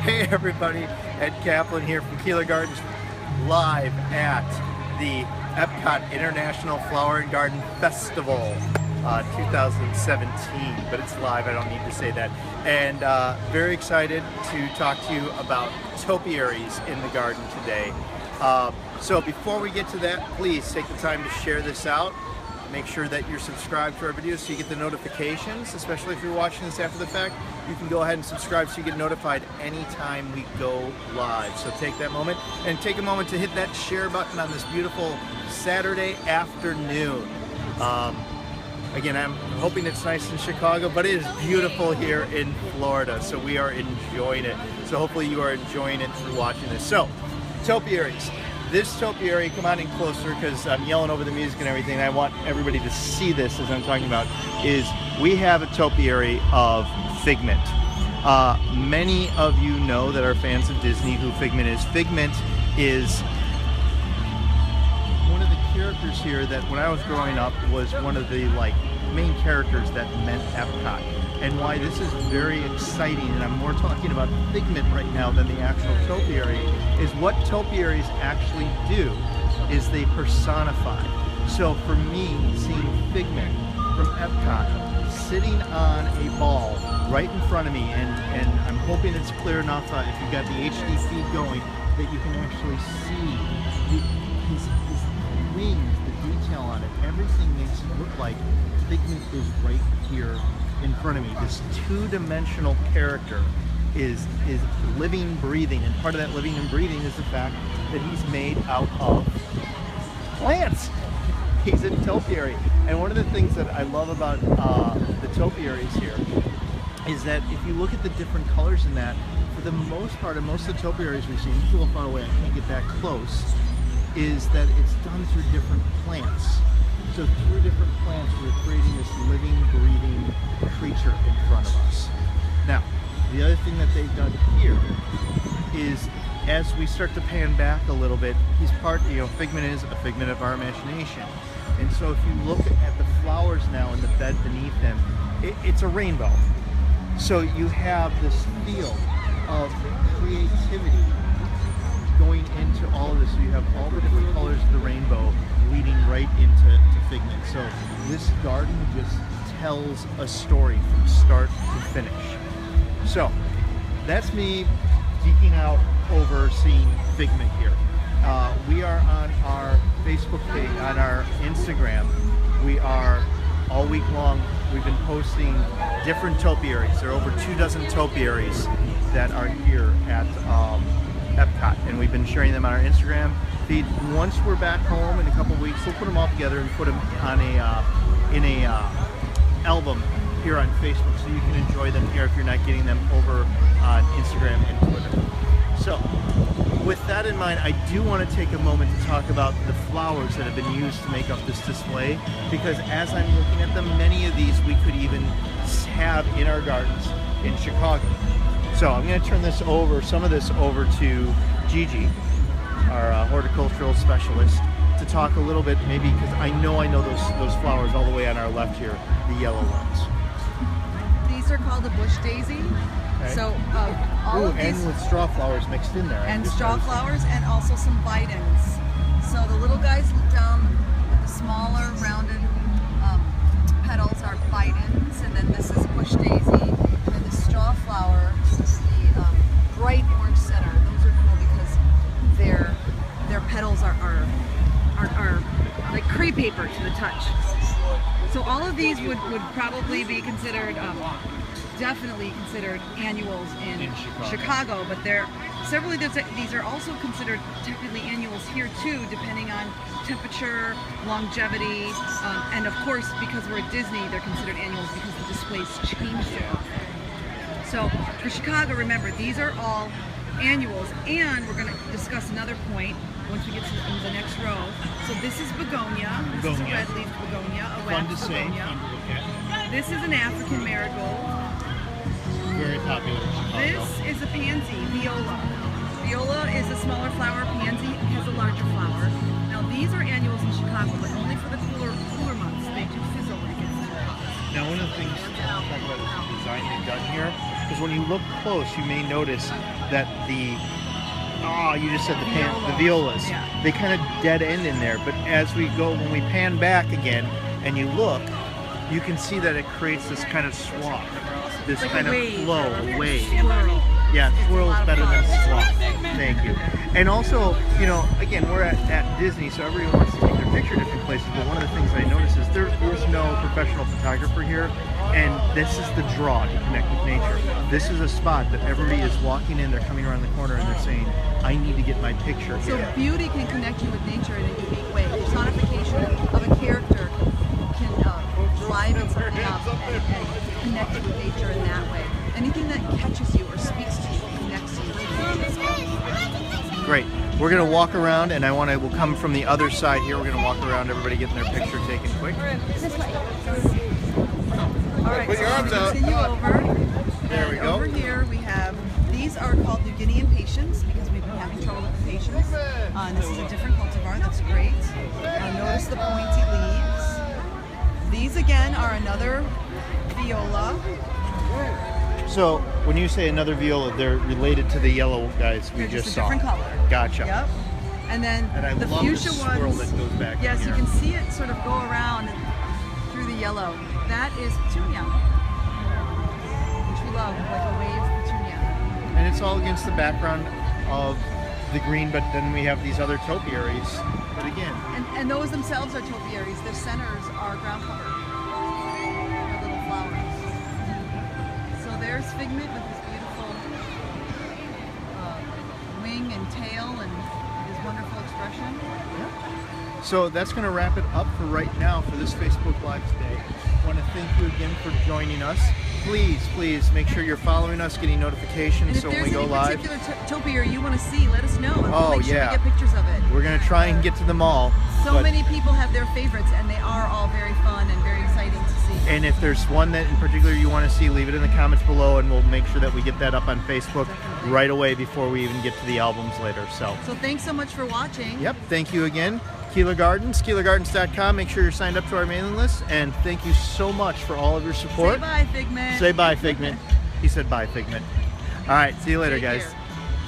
Hey everybody, Ed Kaplan here from Keeler Gardens, live at the Epcot International Flower and Garden Festival 2017, but it's live, I don't need to say that. And very excited to talk to you about topiaries in the garden today. So before we get to that, please take the time to share this out. Make sure that you're subscribed to our videos so you get the notifications, especially if you're watching this after the fact. You can go ahead and subscribe so you get notified anytime we go live. So take that moment and take a moment to hit that share button on this beautiful Saturday afternoon. Again, I'm hoping it's nice in Chicago, but it is beautiful here in Florida, so we are enjoying it. So hopefully you are enjoying it through watching this. So, topiaries. This topiary, come on in closer because I'm yelling over the music and everything, and I want everybody to see this as I'm talking about, is we have a topiary of Figment. Many of you know that are fans of Disney who Figment is. Figment is one of the characters here that when I was growing up was one of the main characters that meant Epcot. And why this is very exciting, and I'm more talking about Figment right now than the actual topiary, is what topiaries actually do is they personify. So for me, seeing Figment from Epcot sitting on a ball right in front of me, and I'm hoping it's clear enough if you've got the HD feed going that you can actually see his wings, the detail on it, everything makes it look like Figment is right here in front of me. This two-dimensional character is living, breathing, and part of that living and breathing is the fact that he's made out of plants. He's a topiary. And one of the things that I love about the topiaries here is that if you look at the different colors in that, for the most part, and most of the topiaries we've seen, it's a little far away, I can't get that close, is that it's done through different plants. So through different plants, we're creating this living, breathing creature in front of us. Now, the other thing that they've done here is, as we start to pan back a little bit, he's part, Figment is a figment of our imagination. And so if you look at the flowers now in the bed beneath him, it's a rainbow. So you have this feel of creativity going into all of this. So you have all the different colors of the rainbow leading right into Figment. So this garden just tells a story from start to finish. So that's me geeking out over seeing Figment here. We are on our Facebook page, on our Instagram. We are all week long. We've been posting different topiaries. There are over 24 topiaries that are here at Epcot, and we've been sharing them on our Instagram feed. Once we're back home in a couple weeks, we'll put them all together and put them on in a album here on Facebook, so you can enjoy them here if you're not getting them over on Instagram and Twitter. So, with that in mind, I do want to take a moment to talk about the flowers that have been used to make up this display, because as I'm looking at them, many of these we could even have in our gardens in Chicago. So I'm going to turn this over, some of this over to Gigi, our horticultural specialist, to talk a little bit, maybe, because I know those flowers all the way on our left here, the yellow ones. These are called a bush daisy. Okay. So all of these, and with straw flowers mixed in there. And straw flowers, and also some bitins. So the little guys down with the smaller rounded petals are bitins, and then this is bush daisy, and then the straw flower is the bright orange center. Those are cool because their petals are like crepe paper to the touch. So all of these would probably be considered, definitely considered annuals in Chicago, but several of these are also considered technically annuals here too, depending on temperature, longevity, and of course, because we're at Disney, they're considered annuals because the displays change so often. So for Chicago, remember, these are all annuals, and we're going to discuss another point once we get to the next row. So this is begonia. This is a red-leafed begonia, a wax begonia. This is an African marigold. Very popular in Chicago. This is a pansy, viola. Viola is a smaller flower. Pansy has a larger flower. Now these are annuals in Chicago, but only for the cooler months. They do fizzle when it gets too hot. Now one of the things to talk about is the design they've done here because when you look close, you may notice that you just said the violas. Yeah. They kind of dead end in there. But as we go, when we pan back again and you look, you can see that it creates this kind of swath, this Like kind a of wave. flow, a wave. Swirl. Yeah, swirl is better than swath. fun. Thank you. And also, you know, again, we're at Disney, so everyone wants to take their picture at different places. But one of the things I notice is there's no professional photographer here, and this is the draw to connect with nature. This is a spot that everybody is walking in. They're coming around the corner and they're saying, "I need to get my picture So here." beauty can connect you with nature in a unique way. Personification of a character can liven something up and connect you with nature in that way. Anything that catches you or speaks to you connects you to nature. Great. We're gonna walk around, and we'll come from the other side here. We're gonna walk around, everybody getting their picture taken quick. This way. All right, Put your arms out. continue over. There we And go. over here we have, these are called New Guinean patience because we've been having trouble with the patience. And this is a different cultivar that's great. Notice the pointy leaves. These again are another viola. So when you say another viola, they're related to the yellow guys we They're just just a saw. different color. Gotcha. Yep. And then And I the love the fuchsia swirl ones. that goes back in Yes, here. you can see it sort of go around through the yellow. That is petunia, which we love, like a wave petunia. And it's all against the background of the green, but then we have these other topiaries. But again, And those themselves are topiaries. Their centers are ground cover. They're little flowers. So there's Figment with his beautiful wing and tail and his wonderful expression. so that's going to wrap it up for right now for this Facebook Live today. I want to thank you again for joining us. Please make sure you're following us, getting And notifications if so when there's we go any live. particular topiary you want to see, let us know. And we'll Oh, make sure yeah. we get pictures of it. We're going to try and get to them all. So but- many people have their favorites, and they are all very fun and very exciting to see. And if there's one that in particular you want to see, leave it in the comments below, and we'll make sure that we get that up on Facebook right away before we even get to the albums later. So, So thanks so much for watching. yep, thank you again. Keeler Gardens, KeelerGardens.com. Make sure you're signed up to our mailing list, and thank you so much for all of your support. Say bye, Figment. Say bye, Figment. He said bye, Figment. All right, see you later, Take guys. care.